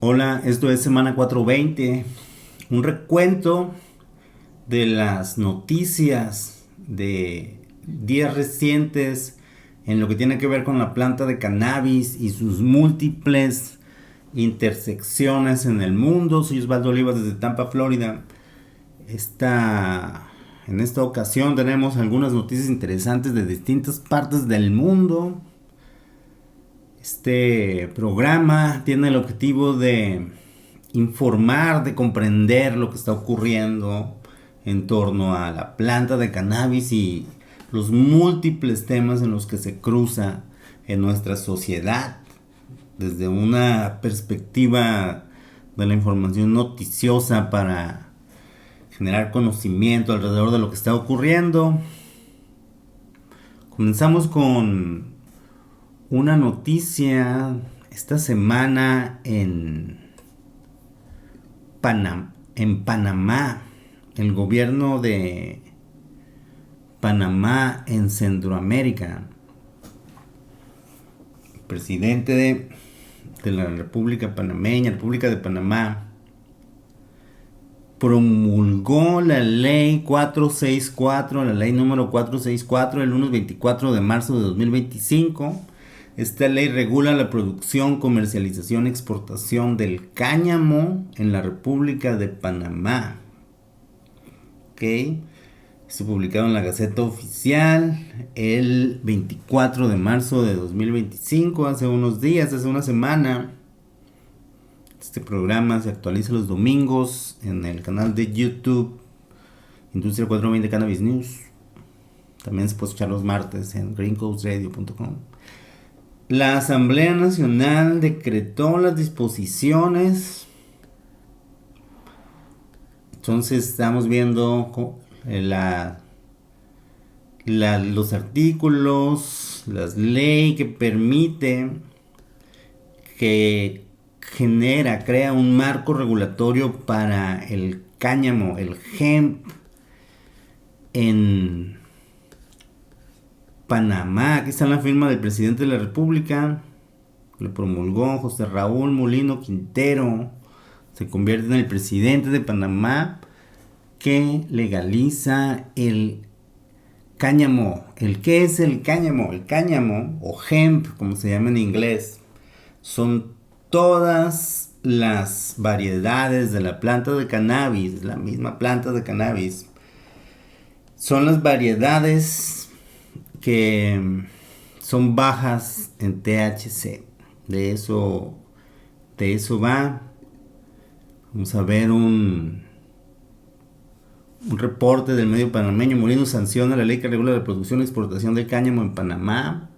Hola, esto es Semana 420, un recuento de las noticias de días recientes en lo que tiene que ver con la planta de cannabis y sus múltiples intersecciones en el mundo. Soy Osvaldo Olivas desde Tampa, Florida. En esta ocasión tenemos algunas noticias interesantes de distintas partes del mundo. Este programa tiene el objetivo de informar, de comprender lo que está ocurriendo en torno a la planta de cannabis y los múltiples temas en los que se cruza en nuestra sociedad desde una perspectiva de la información noticiosa para generar conocimiento alrededor de lo que está ocurriendo. Comenzamos con una noticia esta semana en Panamá. El gobierno de Panamá en Centroamérica, el presidente de la República Panameña, República de Panamá, promulgó la ley 464, la ley número 464, el lunes 24 de marzo de 2025. Esta ley regula la producción, comercialización, exportación del cáñamo en la República de Panamá. ¿Ok? Se publicado en la Gaceta Oficial el 24 de marzo de 2025, hace unos días, hace una semana. Este programa se actualiza los domingos en el canal de YouTube Industria 420 Cannabis News. También se puede escuchar los martes en greencoastradio.com. La Asamblea Nacional decretó las disposiciones. Entonces estamos viendo los artículos, las leyes que permite, que crea un marco regulatorio para el cáñamo, el hemp en Panamá. Aquí está la firma del presidente de la República. Lo promulgó José Raúl Molino Quintero. Se convierte en el presidente de Panamá, que legaliza el cáñamo. ¿Qué es el cáñamo? El cáñamo, o hemp, como se llama en inglés, son todas las variedades de la planta de cannabis, la misma planta de cannabis. Son las variedades que son bajas en THC. De eso va. Vamos a ver un reporte del medio panameño. Molino sanciona la ley que regula la producción y exportación de cáñamo en Panamá.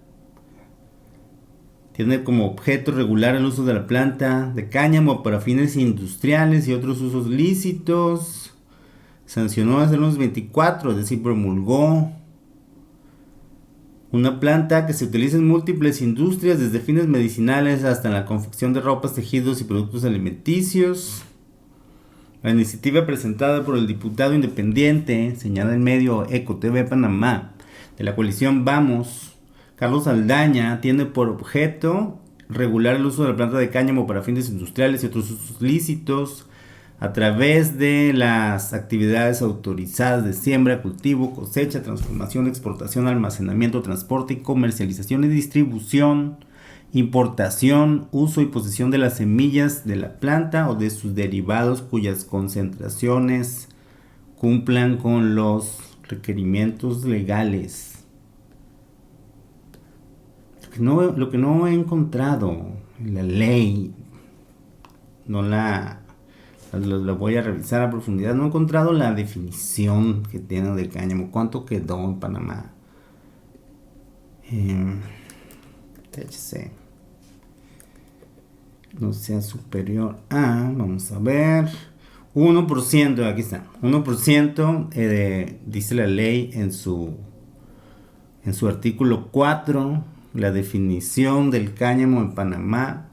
Tiene como objeto regular el uso de la planta de cáñamo para fines industriales y otros usos lícitos. Sancionó hace unos 24, es decir, promulgó una planta que se utiliza en múltiples industrias, desde fines medicinales hasta en la confección de ropas, tejidos y productos alimenticios. La iniciativa presentada por el diputado independiente, señala en medio Eco TV Panamá, de la coalición Vamos, Carlos Aldaña, tiene por objeto regular el uso de la planta de cáñamo para fines industriales y otros usos lícitos a través de las actividades autorizadas de siembra, cultivo, cosecha, transformación, exportación, almacenamiento, transporte y comercialización y distribución, importación, uso y posesión de las semillas de la planta o de sus derivados cuyas concentraciones cumplan con los requerimientos legales. Lo que no he encontrado en la ley, no la voy a revisar a profundidad. No he encontrado la definición que tiene de cáñamo. ¿Cuánto quedó en Panamá? THC. No sea superior a, vamos a ver, 1%, aquí está, 1%, dice la ley en su artículo 4, la definición del cáñamo en Panamá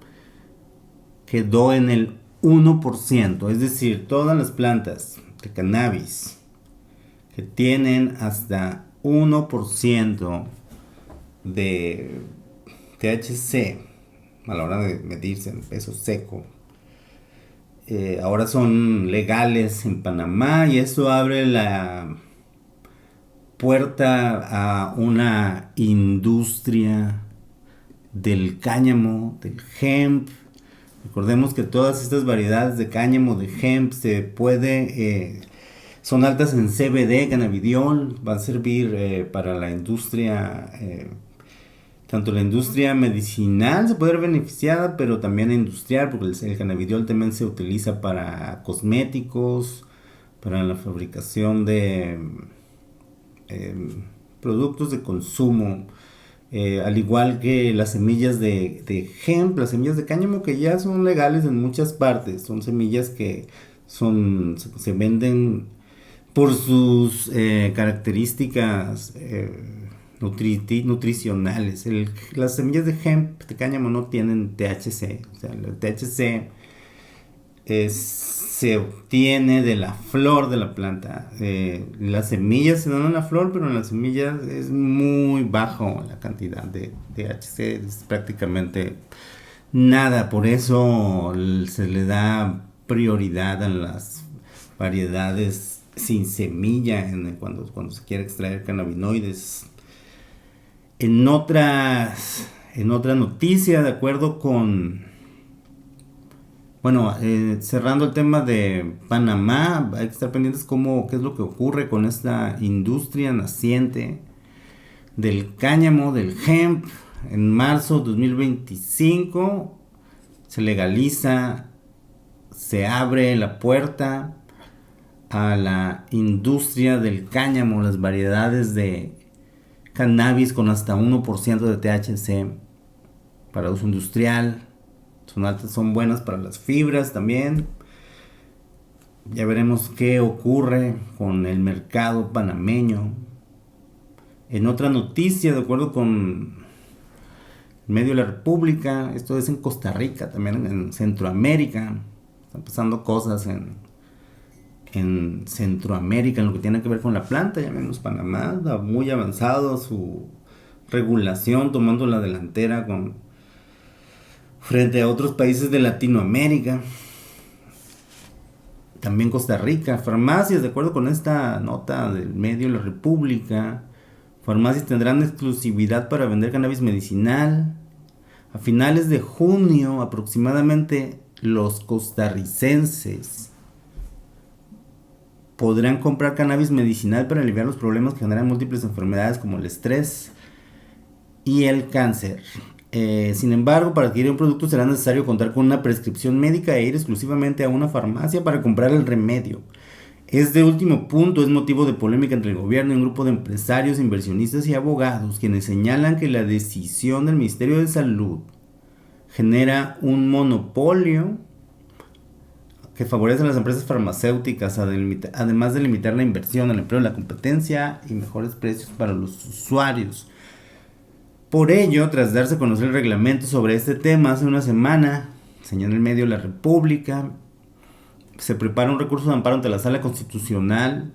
quedó en el 1%, es decir, todas las plantas de cannabis que tienen hasta 1% de THC a la hora de medirse en peso seco ahora son legales en Panamá y eso abre la puerta a una industria del cáñamo, del hemp. Recordemos que todas estas variedades de cáñamo, de hemp, son altas en CBD, cannabidiol, va a servir para la industria, tanto la industria medicinal se puede ver beneficiada, pero también la industrial, porque el cannabidiol también se utiliza para cosméticos, para la fabricación de eh, productos de consumo. Al igual que las semillas de hemp, las semillas de cáñamo que ya son legales en muchas partes, son semillas que se venden por sus características nutricionales. Las semillas de hemp de cáñamo no tienen THC, o sea, el THC se obtiene de la flor de la planta. Las semillas se dan en la flor, pero en las semillas es muy bajo la cantidad de THC, es prácticamente nada. Por eso se le da prioridad a las variedades sin semilla cuando se quiere extraer cannabinoides. En otra noticia, de acuerdo con... Bueno, cerrando el tema de Panamá, hay que estar pendientes qué es lo que ocurre con esta industria naciente del cáñamo, del hemp. En marzo de 2025 se legaliza, se abre la puerta a la industria del cáñamo, las variedades de cannabis con hasta 1% de THC para uso industrial. Son altas, son buenas para las fibras también. Ya veremos qué ocurre con el mercado panameño. En otra noticia, de acuerdo con el medio de la República, esto es en Costa Rica, también en Centroamérica. Están pasando cosas en Centroamérica en lo que tiene que ver con la planta. Ya vemos Panamá, está muy avanzado su regulación, tomando la delantera frente a otros países de Latinoamérica. También Costa Rica, farmacias, de acuerdo con esta nota del medio La República, farmacias tendrán exclusividad para vender cannabis medicinal. A finales de junio, aproximadamente, los costarricenses podrán comprar cannabis medicinal para aliviar los problemas que generan múltiples enfermedades como el estrés y el cáncer. Sin embargo, para adquirir un producto será necesario contar con una prescripción médica e ir exclusivamente a una farmacia para comprar el remedio. Este último punto es motivo de polémica entre el gobierno y un grupo de empresarios, inversionistas y abogados, quienes señalan que la decisión del Ministerio de Salud genera un monopolio que favorece a las empresas farmacéuticas, además de limitar la inversión, el empleo, la competencia y mejores precios para los usuarios. Por ello, tras darse a conocer el reglamento sobre este tema hace una semana, señala el medio La República, se prepara un recurso de amparo ante la Sala Constitucional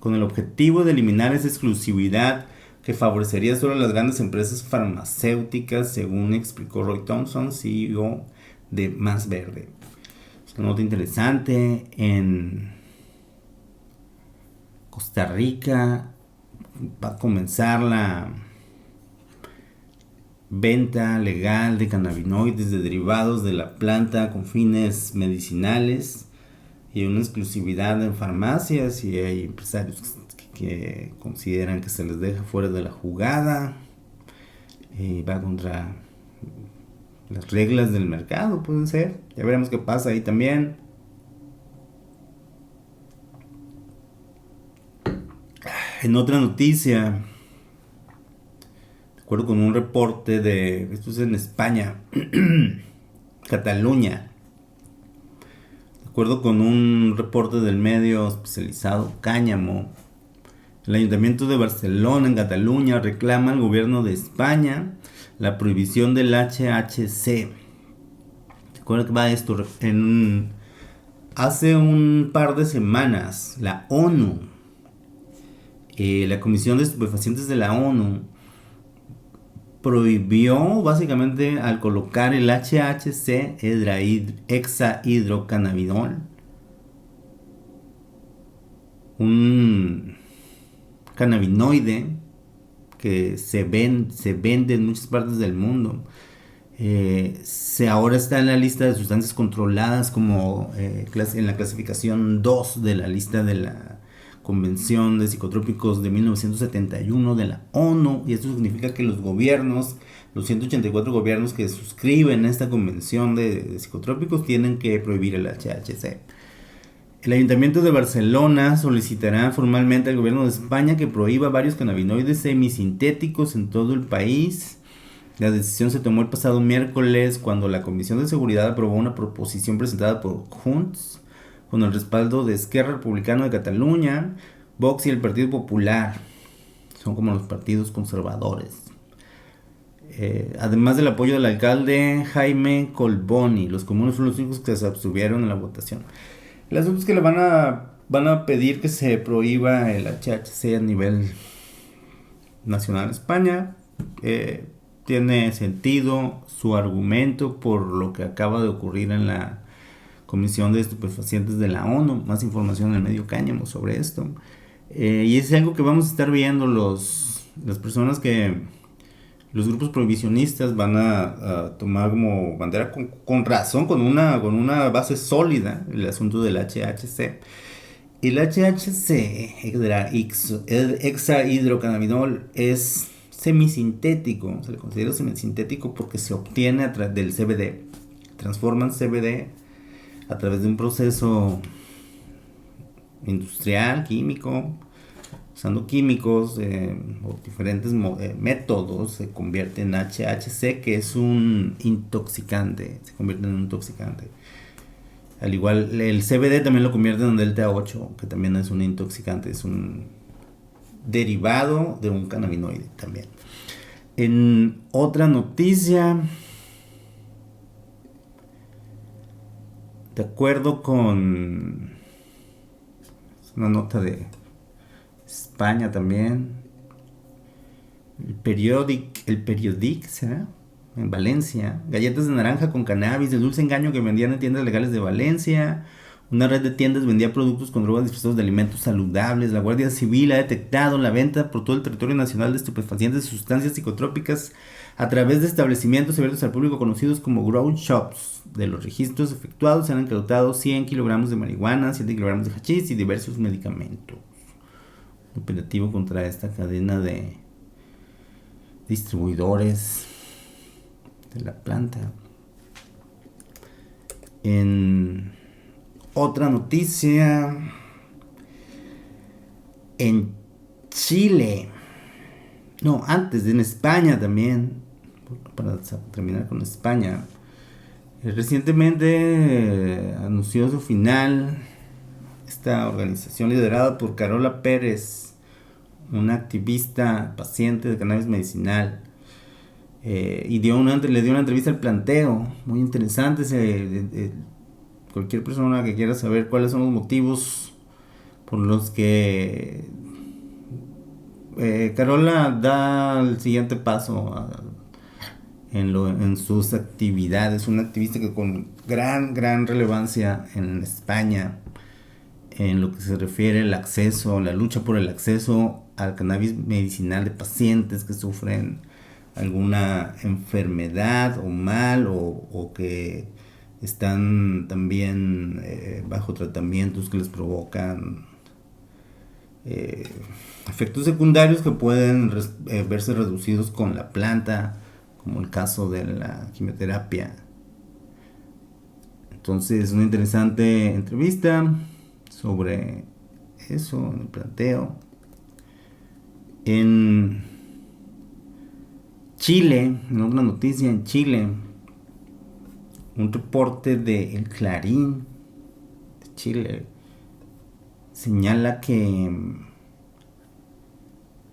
con el objetivo de eliminar esa exclusividad que favorecería solo a las grandes empresas farmacéuticas, según explicó Roy Thompson, CEO de Más Verde. Es una nota interesante. En Costa Rica va a comenzar la venta legal de cannabinoides, de derivados de la planta con fines medicinales y una exclusividad en farmacias, y hay empresarios que consideran que se les deja fuera de la jugada y va contra las reglas del mercado, puede ser. Ya veremos qué pasa ahí también. En otra noticia, de acuerdo con un reporte esto es en España, Cataluña, de acuerdo con un reporte del medio especializado Cáñamo, el Ayuntamiento de Barcelona en Cataluña reclama al gobierno de España la prohibición del HHC. ¿Recuerda que va esto? Hace un par de semanas, la ONU, la Comisión de Estupefacientes de la ONU, prohibió básicamente al colocar el HHC, hexahidrocannabinol, un cannabinoide que se vende en muchas partes del mundo. Ahora está en la lista de sustancias controladas como en la clasificación 2 de la lista de la Convención de Psicotrópicos de 1971 de la ONU, y esto significa que los gobiernos, los 184 gobiernos que suscriben esta convención de psicotrópicos, tienen que prohibir el HHC. El Ayuntamiento de Barcelona solicitará formalmente al gobierno de España que prohíba varios cannabinoides semisintéticos en todo el país. La decisión se tomó el pasado miércoles cuando la Comisión de Seguridad aprobó una proposición presentada por Junts con el respaldo de Esquerra Republicana de Cataluña, Vox y el Partido Popular. Son como los partidos conservadores. Además del apoyo del alcalde Jaime Colboni, los comunes fueron los únicos que se abstuvieron en la votación. El asunto es que le van a pedir que se prohíba el HHC a nivel nacional en España. Tiene sentido su argumento por lo que acaba de ocurrir en la Comisión de Estupefacientes de la ONU. Más información en el medio Cáñamo sobre esto. Y es algo que vamos a estar viendo las personas los grupos prohibicionistas van a tomar como bandera con razón, con una base sólida, el asunto del HHC. El HHC, hexahidrocannabinol, es semisintético, se le considera semisintético porque se obtiene del CBD. Transforman CBD a través de un proceso industrial, químico, usando químicos o diferentes métodos, se convierte en HHC, que es un intoxicante, se convierte en un intoxicante. Al igual, el CBD también lo convierte en delta 8, que también es un intoxicante, es un derivado de un cannabinoide también. En otra noticia, de acuerdo con una nota de España también, el Periodic, ¿será? En Valencia, galletas de naranja con cannabis, el dulce engaño que vendían en tiendas legales de Valencia. Una red de tiendas vendía productos con drogas disfrazados de alimentos saludables. La Guardia Civil ha detectado la venta por todo el territorio nacional de estupefacientes y sustancias psicotrópicas a través de establecimientos abiertos al público conocidos como grow shops. De los registros efectuados se han incautado 100 kilogramos de marihuana, 7 kilogramos de hachís y diversos medicamentos. Un operativo contra esta cadena de distribuidores de la planta. En otra noticia, en Chile, en España también, para terminar con España, recientemente anunció su final esta organización liderada por Carola Pérez, una activista paciente de cannabis medicinal, y le dio una entrevista al Planteo, muy interesante. Cualquier persona que quiera saber cuáles son los motivos por los que Carola da el siguiente paso en sus actividades, una activista que con gran relevancia en España en lo que se refiere al acceso, la lucha por el acceso al cannabis medicinal de pacientes que sufren alguna enfermedad o mal o que están también bajo tratamientos que les provocan efectos secundarios que pueden verse reducidos con la planta, como el caso de la quimioterapia. Entonces, una interesante entrevista sobre eso en el Planteo. En Chile, en otra noticia, en Chile, un reporte de El Clarín de Chile señala que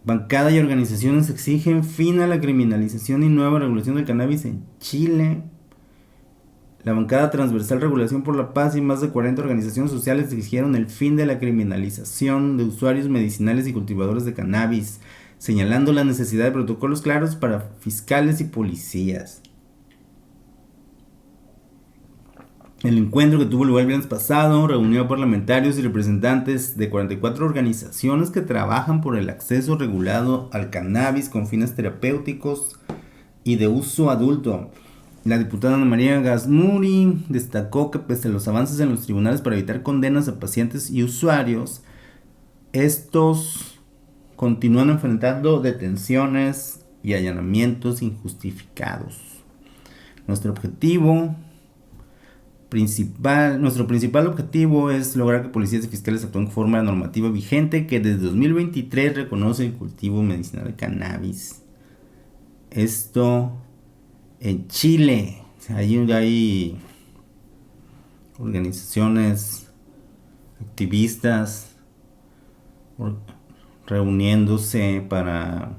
bancada y organizaciones exigen fin a la criminalización y nueva regulación del cannabis en Chile. La bancada transversal Regulación por la Paz y más de 40 organizaciones sociales exigieron el fin de la criminalización de usuarios medicinales y cultivadores de cannabis. señalando la necesidad de protocolos claros para fiscales y policías. El encuentro que tuvo lugar el viernes pasado reunió a parlamentarios y representantes de 44 organizaciones que trabajan por el acceso regulado al cannabis con fines terapéuticos y de uso adulto. La diputada Ana María Gasmuri destacó que pese a los avances en los tribunales para evitar condenas a pacientes y usuarios, estos continúan enfrentando detenciones y allanamientos injustificados. Nuestro principal objetivo es lograr que policías y fiscales actúen conforme a la normativa vigente que desde 2023 reconoce el cultivo medicinal de cannabis. Esto en Chile. Hay organizaciones, activistas reuniéndose para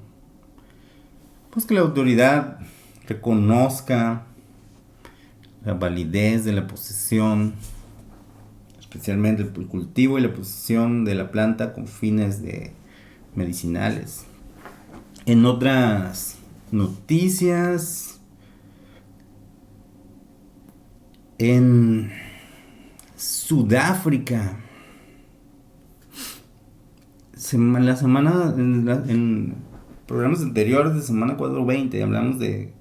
pues que la autoridad reconozca la validez de la posesión, especialmente el cultivo y la posesión de la planta con fines medicinales. En otras noticias, en Sudáfrica, en programas anteriores de semana 420 hablamos de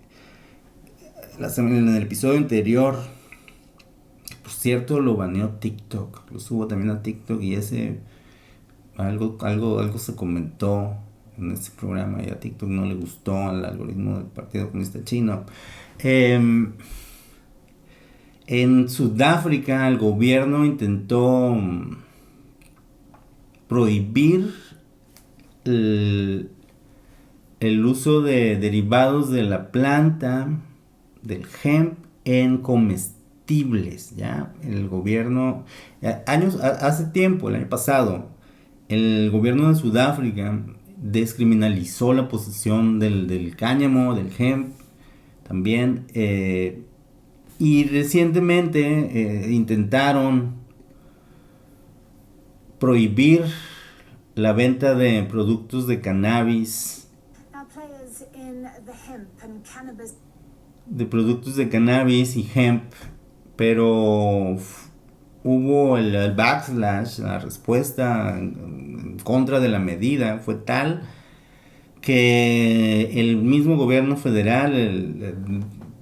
en el episodio anterior, por cierto, lo baneó TikTok, lo subo también a TikTok y algo se comentó en ese programa y a TikTok no le gustó al algoritmo del Partido Comunista Chino. En Sudáfrica el gobierno intentó prohibir el uso de derivados de la planta del hemp en comestibles, ¿ya? El gobierno, hace tiempo, el año pasado, el gobierno de Sudáfrica descriminalizó la posesión del cáñamo, del hemp, también, y recientemente intentaron prohibir la venta de productos de cannabis, y hemp, pero hubo el backlash, la respuesta en contra de la medida fue tal que el mismo gobierno federal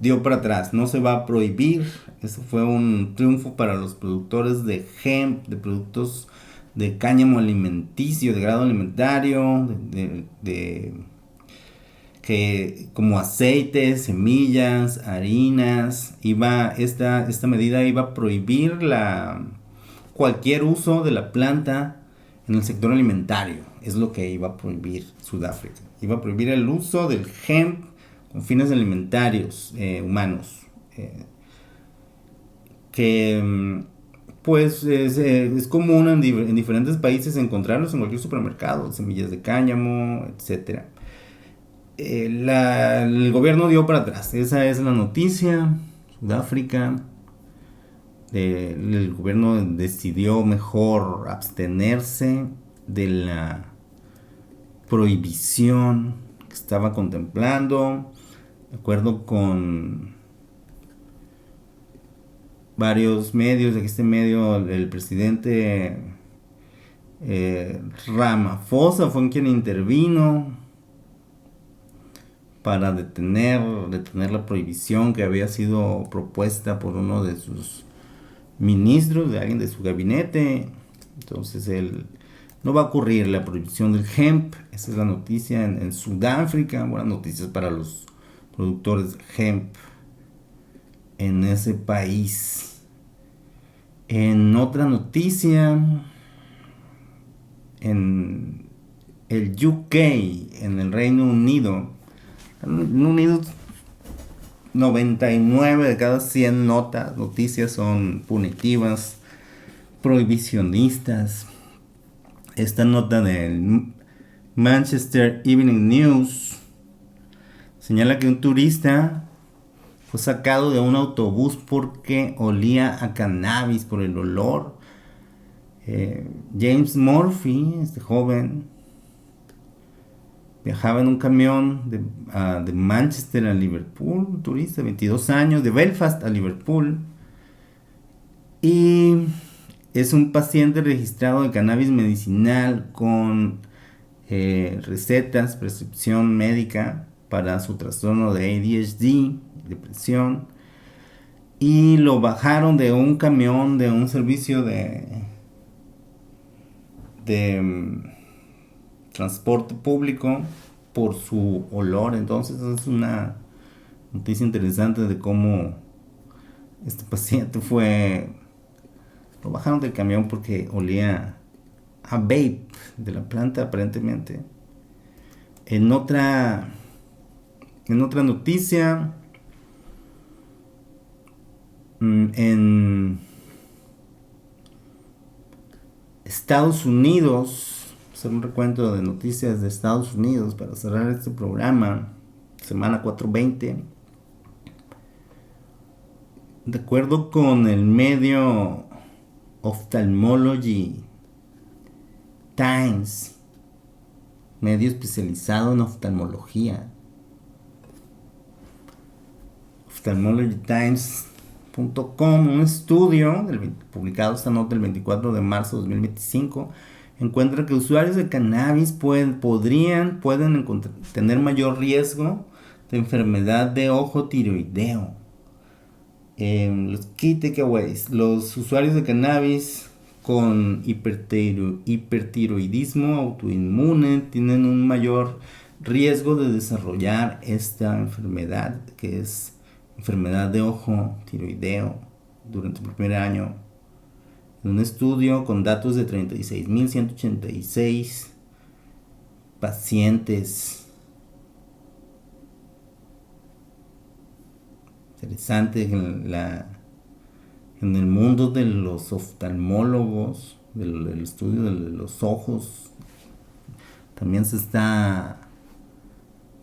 dio para atrás, no se va a prohibir. Eso fue un triunfo para los productores de hemp, de productos de cáñamo alimenticio, de grado alimentario, que como aceites, semillas, harinas. Esta medida iba a prohibir cualquier uso de la planta en el sector alimentario. Es lo que iba a prohibir Sudáfrica. Iba a prohibir el uso del hemp con fines alimentarios humanos. Que pues es común en diferentes países encontrarlos en cualquier supermercado, semillas de cáñamo, etcétera. El gobierno dio para atrás. Esa es la noticia. Sudáfrica, el gobierno decidió mejor abstenerse de la prohibición que estaba contemplando, de acuerdo con varios medios. De este medio, el presidente Ramaphosa fue quien intervino para detener la prohibición que había sido propuesta por uno de sus ministros, de alguien de su gabinete. Entonces no va a ocurrir la prohibición del hemp. Esa es la noticia en Sudáfrica. Buenas noticias para los productores de hemp en ese país. En otra noticia, en el UK, en el Reino Unido, 99 de cada 100 noticias son punitivas, prohibicionistas. Esta nota del Manchester Evening News señala que un turista fue sacado de un autobús porque olía a cannabis, por el olor. James Murphy, este joven, Viajaba en un camión de Manchester a Liverpool, turista, 22 años, de Belfast a Liverpool. Y es un paciente registrado de cannabis medicinal con recetas, prescripción médica para su trastorno de ADHD, depresión. Y lo bajaron de un camión, de un servicio de transporte público por su olor. Entonces es una noticia interesante de cómo este paciente lo bajaron del camión porque olía a vape de la planta aparentemente. En otra noticia, en Estados Unidos, hacer un recuento de noticias de Estados Unidos para cerrar este programa, semana 420. De acuerdo con el medio Ophthalmology Times, medio especializado en oftalmología, ophthalmologytimes.com, un estudio publicado esta nota el 24 de marzo de 2025 encuentra que usuarios de cannabis pueden tener mayor riesgo de enfermedad de ojo tiroideo. Los key takeaways: los usuarios de cannabis con hipertiroidismo autoinmune tienen un mayor riesgo de desarrollar esta enfermedad, que es enfermedad de ojo tiroideo, durante el primer año. En un estudio con datos de 36.186 pacientes. Interesante en el mundo de los oftalmólogos, del estudio de los ojos, también se está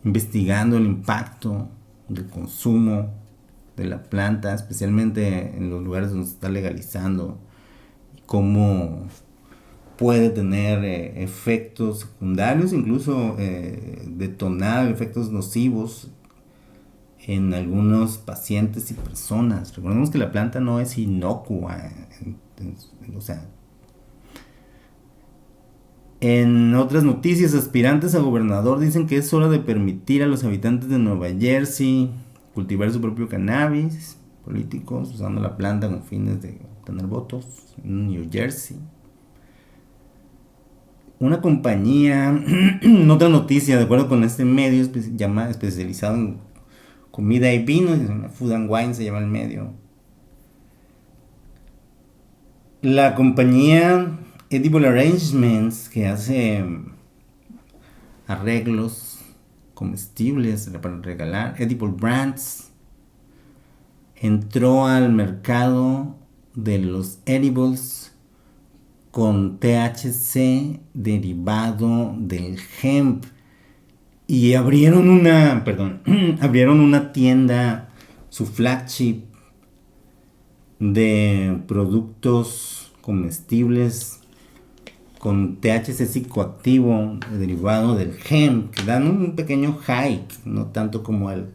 investigando el impacto del consumo de la planta, especialmente en los lugares donde se está legalizando, y cómo puede tener efectos secundarios, incluso detonar efectos nocivos en algunos pacientes y personas. Recordemos que la planta no es inocua, o sea. En otras noticias, aspirantes a gobernador dicen que es hora de permitir a los habitantes de Nueva Jersey cultivar su propio cannabis. Políticos usando la planta con fines de obtener votos en New Jersey. Una compañía, otra noticia, de acuerdo con este medio especializado en comida y vino, Food and Wine se llama el medio. La compañía Edible Arrangements, que hace arreglos comestibles para regalar, Edible Brands, entró al mercado de los edibles con THC derivado del hemp. Y abrieron una tienda, su flagship, de productos comestibles con THC psicoactivo derivado del hemp, que dan un pequeño hike, no tanto como el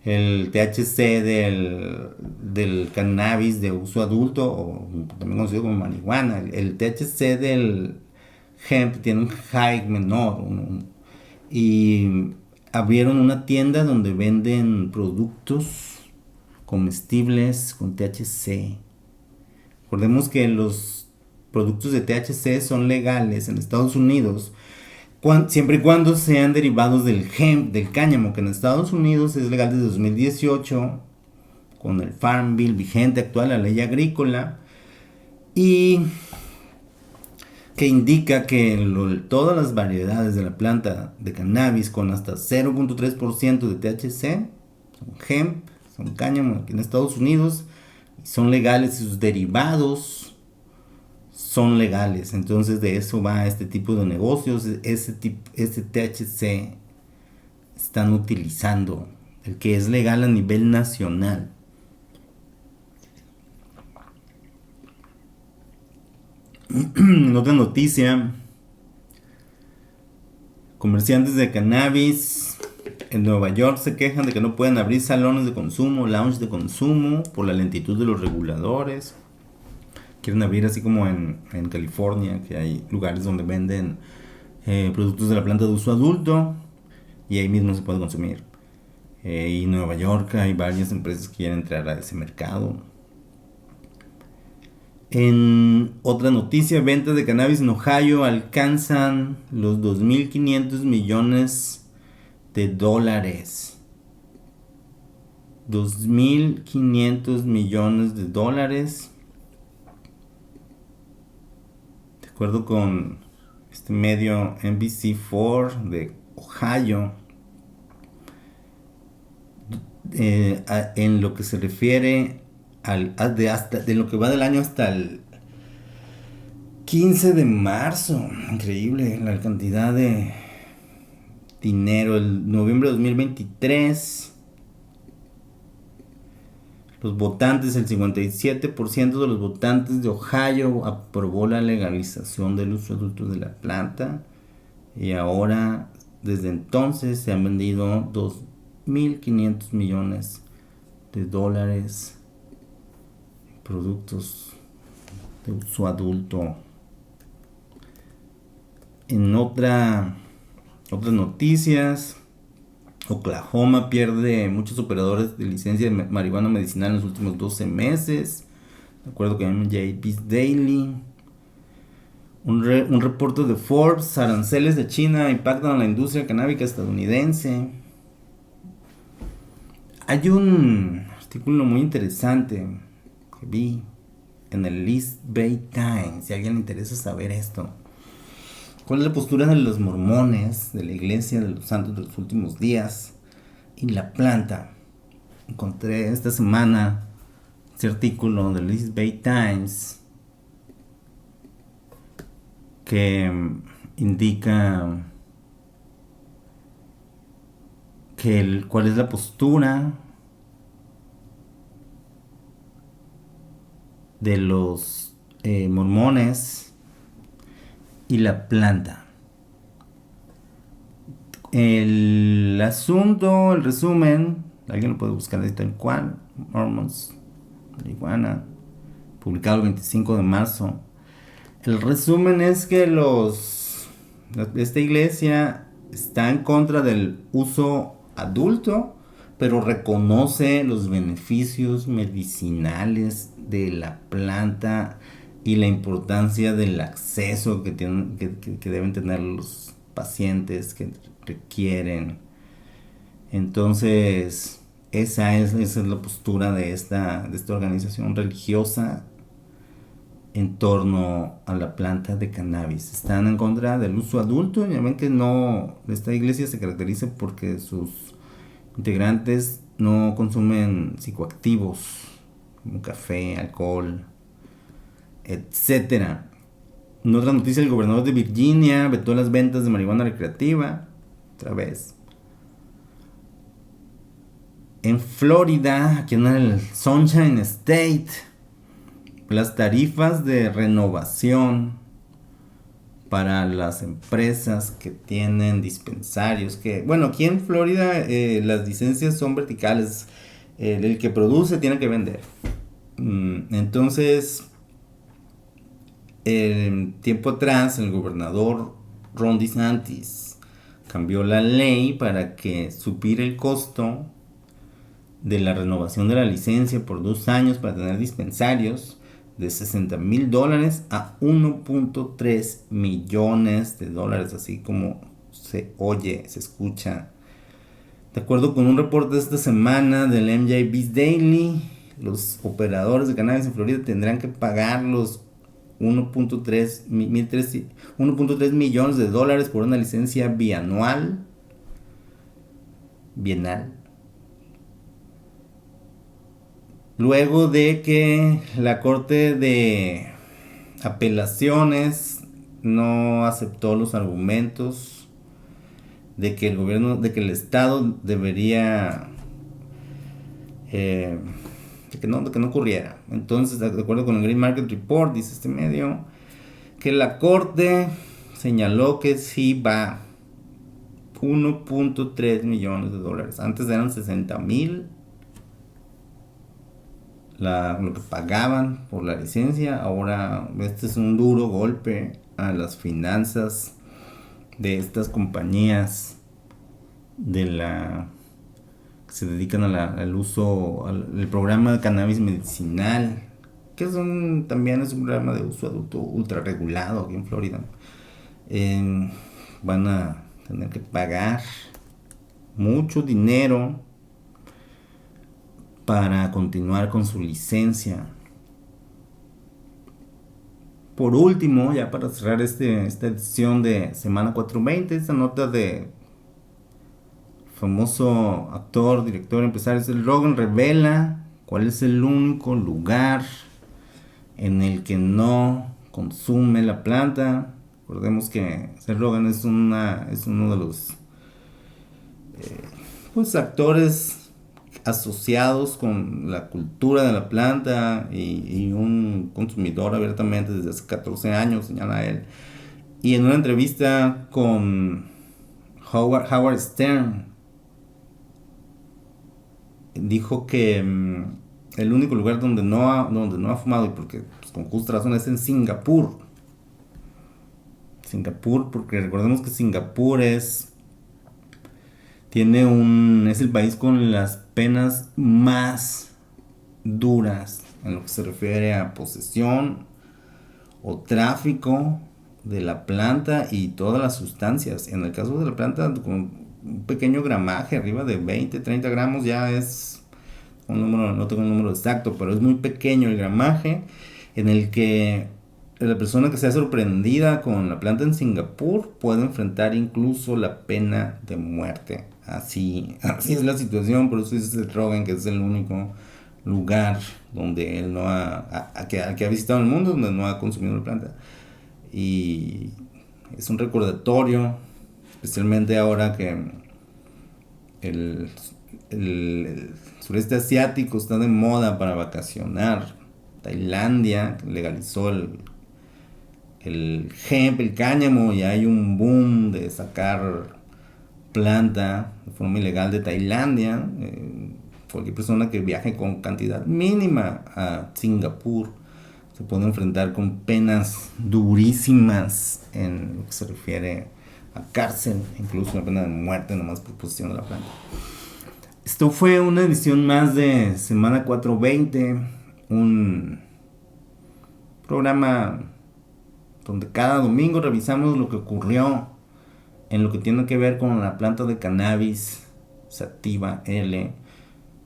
THC del cannabis de uso adulto, o también conocido como marihuana. El THC del hemp tiene un hike menor, y abrieron una tienda donde venden productos comestibles con THC. Recordemos que los productos de THC son legales en Estados Unidos siempre y cuando sean derivados del hemp, del cáñamo, que en Estados Unidos es legal desde 2018 con el Farm Bill vigente actual, la ley agrícola, y que indica que todas las variedades de la planta de cannabis con hasta 0.3% de THC son hemp, son cáñamo aquí en Estados Unidos, son legales, y sus derivados son legales. Entonces de eso va este tipo de negocios. Este THC están utilizando, el que es legal a nivel nacional. En otra noticia, Comerciantes de cannabis en Nueva York se quejan de que no pueden abrir salones de consumo, lounge de consumo, por la lentitud de los reguladores. Quieren abrir así como en California, que hay lugares donde venden productos de la planta de uso adulto y ahí mismo se puede consumir. Y en Nueva York hay varias empresas que quieren entrar a ese mercado. En otra noticia, ventas de cannabis en Ohio alcanzan los 2.500 millones de dólares. 2.500 millones de dólares. De acuerdo con este medio NBC4 de Ohio, en lo que se refiere de lo que va del año hasta el 15 de marzo. Increíble la cantidad de dinero. El noviembre de 2023, los votantes, el 57% de los votantes de Ohio aprobó la legalización del uso adulto de la planta. Y ahora, desde entonces, se han vendido 2.500 millones de dólares en productos de uso adulto. En otras noticias, Oklahoma pierde muchos operadores de licencia de marihuana medicinal en los últimos 12 meses, de acuerdo con MJ Biz Daily. Un reporte de Forbes: aranceles de China impactan a la industria canábica estadounidense. Hay un artículo muy interesante que vi en el East Bay Times, si a alguien le interesa saber esto. ¿Cuál es la postura de los mormones, de la iglesia de los santos de los últimos días y la planta? Encontré esta semana este artículo del East Bay Times que indica cuál es la postura de los mormones y la planta. El asunto, el resumen, alguien lo puede buscar ahí tal cual: Mormons, marihuana, publicado el 25 de marzo. El resumen es que esta iglesia está en contra del uso adulto, pero reconoce los beneficios medicinales de la planta y la importancia del acceso que deben tener los pacientes que requieren. Entonces, esa es la postura de esta organización religiosa en torno a la planta de cannabis. Están en contra del uso adulto. Ya ven que esta iglesia se caracteriza porque sus integrantes no consumen psicoactivos como café, alcohol, etcétera. En otra noticia, el gobernador de Virginia vetó las ventas de marihuana recreativa. Otra vez. En Florida, aquí en el Sunshine State, las tarifas de renovación para las empresas que tienen dispensarios, aquí en Florida las licencias son verticales. El que produce tiene que vender. Entonces, tiempo atrás, el gobernador Ron DeSantis cambió la ley para que subiera el costo de la renovación de la licencia por 2 años para tener dispensarios de $60,000 a $1.3 millones, así como se oye, se escucha. De acuerdo con un reporte de esta semana del MJ Biz Daily, los operadores de cannabis en Florida tendrán que pagar los $1.3 millones por una licencia bienal. Luego de que la Corte de Apelaciones no aceptó los argumentos de que el Estado debería de que no ocurriera. Entonces, de acuerdo con el Green Market Report, dice este medio, que la Corte señaló que sí va 1.3 millones de dólares. Antes eran 60,000 lo que pagaban por la licencia. Ahora este es un duro golpe a las finanzas de estas compañías que se dedican al uso, al programa de cannabis medicinal, que también es un programa de uso adulto ultra regulado aquí en Florida. Van a tener que pagar mucho dinero para continuar con su licencia. Por último, ya para cerrar esta edición de Semana 420, esta nota de famoso actor, director, empresario Seth Rogen revela cuál es el único lugar en el que no consume la planta. Recordemos que Seth Rogen es uno de los actores asociados con la cultura de la planta y un consumidor abiertamente desde hace 14 años, señala él. Y en una entrevista con Howard Stern, dijo que el único lugar donde no ha fumado, y porque pues, con justa razón, es en Singapur. Porque recordemos que Singapur es el país con las penas más duras en lo que se refiere a posesión o tráfico de la planta y todas las sustancias. En el caso de la planta, con un pequeño gramaje, arriba de 20, 30 gramos, ya es un número, no tengo un número exacto, pero es muy pequeño el gramaje, en el que la persona que sea sorprendida con la planta en Singapur puede enfrentar incluso la pena de muerte. Así es la situación. Por eso dice Seth Rogen que es el único lugar donde él que ha visitado el mundo donde no ha consumido la planta. Y es un recordatorio, especialmente ahora que el sureste asiático está de moda para vacacionar. Tailandia legalizó el hemp, el cáñamo, y hay un boom de sacar planta de forma ilegal de Tailandia. Cualquier persona que viaje con cantidad mínima a Singapur se puede enfrentar con penas durísimas en lo que se refiere a cárcel, incluso una pena de muerte nomás por posesión de la planta. Esto fue una edición más de Semana 420, un programa donde cada domingo revisamos lo que ocurrió en lo que tiene que ver con la planta de cannabis sativa L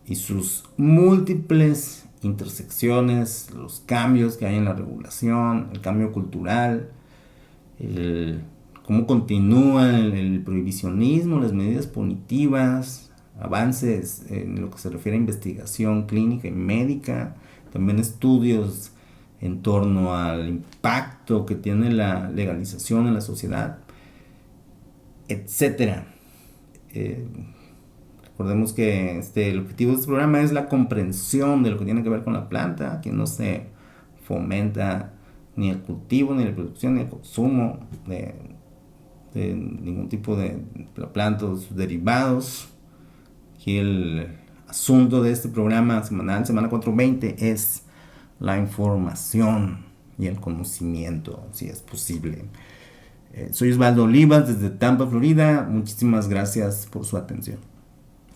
y sus múltiples intersecciones, los cambios que hay en la regulación, el cambio cultural, cómo continúa el prohibicionismo, las medidas punitivas, avances en lo que se refiere a investigación clínica y médica, también estudios en torno al impacto que tiene la legalización en la sociedad, etcétera. Recordemos que el objetivo de este programa es la comprensión de lo que tiene que ver con la planta, que no se fomenta ni el cultivo, ni la producción, ni el consumo de ningún tipo de la planta o sus derivados. Aquí el asunto de este programa semanal, Semana 420, es la información y el conocimiento, si es posible. Soy Osvaldo Olivas desde Tampa, Florida. Muchísimas gracias por su atención.